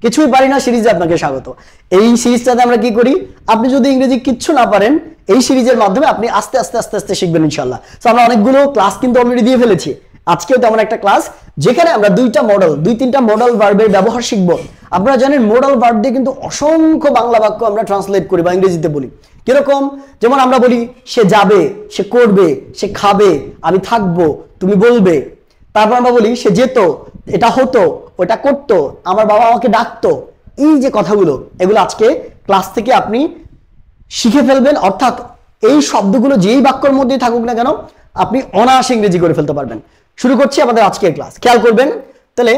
কিছুই পারি না সিরিজে আপনাকে স্বাগত। এই সিরিজটাতে আমরা কি করি, আপনি যদি ইংরেজি কিচ্ছু না পারেন এই সিরিজের মাধ্যমে আপনি আস্তে আস্তে আস্তে আস্তে শিখবেন ইনশাআল্লাহ। সো আমরা অনেকগুলো ক্লাস কিন্তু অলরেডি দিয়ে ফেলেছি। আজকেও তেমন একটা ক্লাস যেখানে আমরা দুই তিনটা মডেল ভার্বের ব্যবহার শিখবো। আপনারা জানেন মডেল ভার্ব দিয়ে কিন্তু অসংখ্য বাংলা বাক্য আমরা ট্রান্সলেট করি বা ইংরেজিতে বলি। কিরকম, যেমন আমরা বলি সে যাবে, সে করবে, সে খাবে, আমি থাকবো, তুমি বলবে। তারপর আমরা বলি সে যেত, এটা হতো, ওটা করতো, আমার বাবা আমাকে ডাকতো। এই যে কথাগুলো, এগুলো আজকে ক্লাস থেকে আপনি শিখে ফেলবেন। অর্থাৎ এই শব্দগুলো যেই বাক্যের মধ্যে থাকুক না কেন আপনি অনায়াসে ইংরেজি করে ফেলতে পারবেন। শুরু করছি আমাদের আজকের ক্লাস। খেয়াল করবেন তাহলে,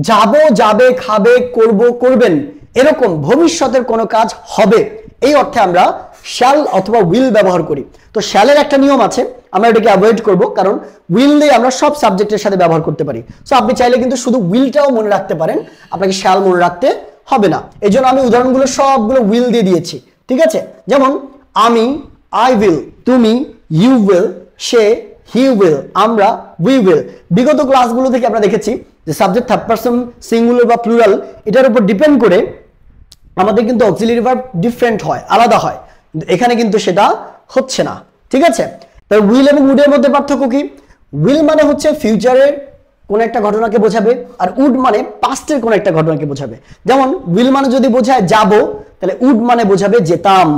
যাবো, যাবে, খাবে, করব, করবেন, এরকম ভবিষ্যতের কোনো কাজ হবে, এই অর্থে আমরা শ্যাল অথবা উইল ব্যবহার করি। তো শ্যালের একটা নিয়ম আছে, আমরা এটাকে অ্যাভয়েড করব, কারণ উইল দিয়ে আমরা সব সাবজেক্টের সাথে ব্যবহার করতে পারি। সো আপনি চাইলে কিন্তু শুধু উইলটাও মনে রাখতে পারেন, আপনাকে শ্যাল মনে রাখতে হবে না। এই জন্য আমি উদাহরণগুলো সবগুলো উইল দিয়ে দিয়েছি, ঠিক আছে? যেমন আমি, আই উইল, তুমি, ইউ উইল, সে, হি উইল, আমরা, উই উইল। বিগত ক্লাসগুলো থেকে আমরা দেখেছি যে সাবজেক্ট থার্ড পারসন সিঙ্গুলার বা প্লুরাল এটার উপর ডিপেন্ড করে আমাদের কিন্তু অক্সিলারি ভার্ব ডিফারেন্ট হয়, আলাদা হয়। এখানে কিন্তু সেটা হচ্ছে না, ঠিক আছে? তাই উইল এবং উডের মধ্যে পার্থক্য কি? উইল মানে হচ্ছে ফিউচারের কোন একটা ঘটনাকে বোঝাবে, আর উড মানে পাস্টের কোন একটা ঘটনাকে বোঝাবে। যেমন উইল মানে যদি বোঝায় যাবো, তাহলে উড মানে বোঝাবে যেতাম।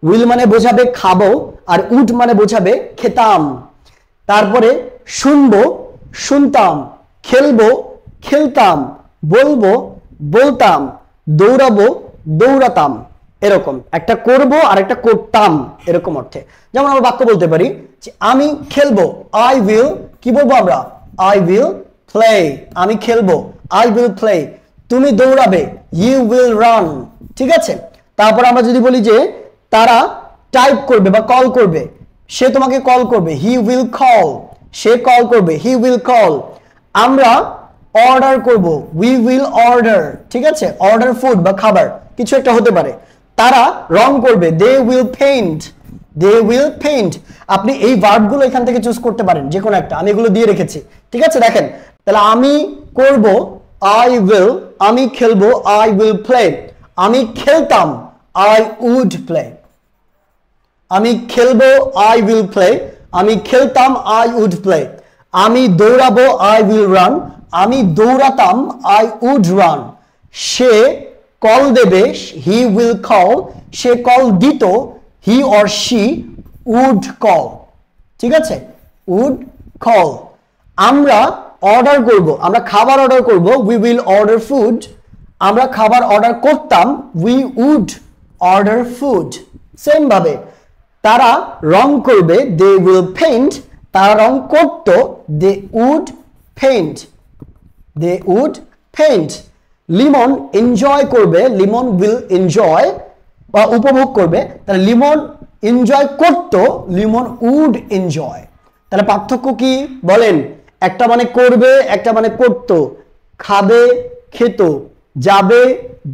উইল মানে বোঝাবে খাবো, আর উড মানে বোঝাবে খেতাম। তারপরে শুনবো, শুনতাম, খেলবো, খেলতাম, বলবো, বলতাম, দৌড়াবো, দৌড়াতাম। এরকম একটা করব আর একটা করতাম, এরকম অর্থে। যেমন আমরা বাক্য বলতে পারি যে আমি খেলবো, আই উইল, কি বলবো আমরা? আই উইল প্লে, আমি খেলবো, আই উইল প্লে। তুমি দৌড়াবে, ইউ উইল রান, ঠিক আছে? তারপর আমরা যদি বলি যে তারা টাইপ করবে বা কল করবে, সে তোমাকে কল করবে, হি উইল কল, সে কল করবে, হি উইল কল। আমরা অর্ডার করব, উই উইল অর্ডার, ঠিক আছে? অর্ডার ফুড বা খাবার কিছু একটা হতে পারে। তারা রং করবে, they will paint, they will paint. আপনি এই ভার্বগুলো এখান থেকে চুজ করতে পারেন যে কোনো একটা, আমি এগুলো দিয়ে রেখেছি, ঠিক আছে? দেখেন তাহলে আমি করব, আই উইল, আমি খেলবো, আই উইল প্লে, আমি খেলতাম, আই উড প্লে। আমি খেলবো, আই উইল প্লে, আমি খেলতাম, আই উড প্লে। আমি দৌড়াবো, আই উইল রান, আমি দৌড়াতাম, আই উড রান। সে কল দেবে, হি উইল কল, সে কল দিত, he or she would call, ঠিক আছে? Would call. আমরা অর্ডার করব, আমরা খাবার অর্ডার করব, উই উইল অর্ডার ফুড। আমরা খাবার অর্ডার করতাম, we would order food. Same ভাবে তারা রং করবে, দে উইল পেইন্ট, তারা রং করতো, they would paint, they would paint. Limon enjoy করবে, লিমন উইল এনজয় বা উপভোগ করবে, তাহলে লিমন এনজয় করতো, লিমন উড এনজয়। তাহলে পার্থক্য কি বলেন? একটা মানে করবে, একটা মানে করতো। খাবে, খেত, যাবে,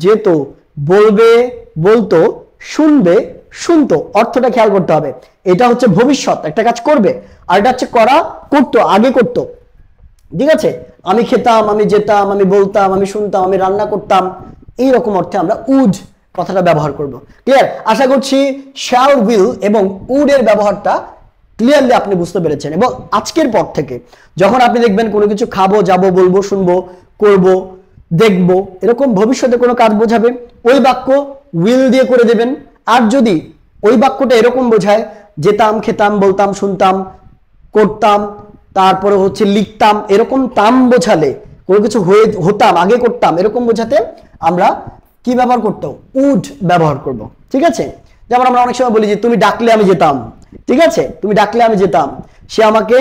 যেত, বলবে, বলতো, শুনবে, শুনতো। অর্থটা খেয়াল করতে হবে। এটা হচ্ছে ভবিষ্যৎ, একটা কাজ করবে, আর এটা হচ্ছে করা, করতো, আগে করতো, ঠিক আছে? আমি খেতাম, আমি যেতাম, আমি বলতাম, আমি শুনতাম, আমি রান্না করতাম, এই রকম অর্থে আমরা উড কথাটা ব্যবহার করব। ক্লিয়ার? আশা করছি শ্যাল, উইল এবং উড এর ব্যবহারটা ক্লিয়ারলি আপনি বুঝতে পেরেছেন। এবং আজকের পর থেকে যখন আপনি দেখবেন কোনো কিছু খাবো, যাবো, বলবো, শুনবো, করব, দেখবো, এরকম ভবিষ্যতে কোনো কাজ বোঝাবে, ওই বাক্য উইল দিয়ে করে দেবেন। আর যদি ওই বাক্যটা এরকম বোঝায় যেতাম, খেতাম, বলতাম, শুনতাম, করতাম, তারপরে হচ্ছে লিখতাম, এরকম তাম বোঝালে, কোনো কিছু হতাম, আগে করতাম, এরকম বোঝাতে আমরা কি ব্যবহার করতাম? উড ব্যবহার করব, ঠিক আছে? যেমন আমরা অনেক সময় বলি যে তুমি ডাকলে আমি যেতাম, ঠিক আছে? তুমি ডাকলে আমি যেতাম, সে আমাকে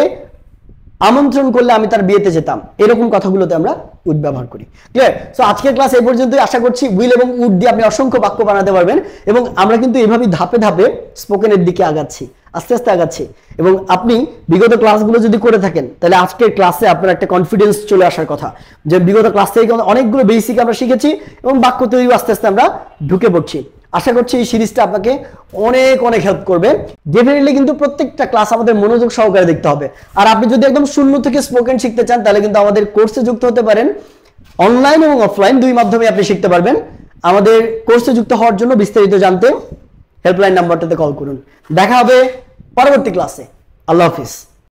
আমন্ত্রণ করলে আমি তার বিয়েতে যেতাম, এরকম কথাগুলোতে আমরা উড ব্যবহার করি। ক্লিয়ার? সো আজকের ক্লাস এই পর্যন্তই। আশা করছি উইল এবং উড দিয়ে আপনি অসংখ্য বাক্য বানাতে পারবেন। এবং আমরা কিন্তু এইভাবেই ধাপে ধাপে স্পোকেনের দিকে আগাচ্ছি, আস্তে আস্তে আগাচ্ছি। এবং আপনি বিগত ক্লাসগুলো যদি করে থাকেন তাহলে আজকের ক্লাসে আপনার একটা কনফিডেন্স চলে আসার কথা যে বিগত ক্লাস থেকে অনেকগুলো বেসিক আমরা শিখেছি এবং বাক্য তৈরি আস্তে আস্তে আমরা ঢুকে পড়ছি। আশা করছি এই সিরিজটা আপনাকে অনেক অনেক হেল্প করবে। ডেফিনেটলি কিন্তু প্রত্যেকটা ক্লাস আমাদের মনোযোগ সহকারে দেখতে হবে। আর আপনি যদি একদম শূন্য থেকে স্পোকেন শিখতে চান তাহলে কিন্তু আমাদের কোর্সে যুক্ত হতে পারেন। অনলাইন এবং অফলাইন দুই মাধ্যমে আপনি শিখতে পারবেন। আমাদের কোর্সে যুক্ত হওয়ার জন্য বিস্তারিত জানতে হেল্পলাইন নাম্বারটাতে কল করুন। দেখা হবে পরবর্তী ক্লাসে। আল্লাহ হাফিজ।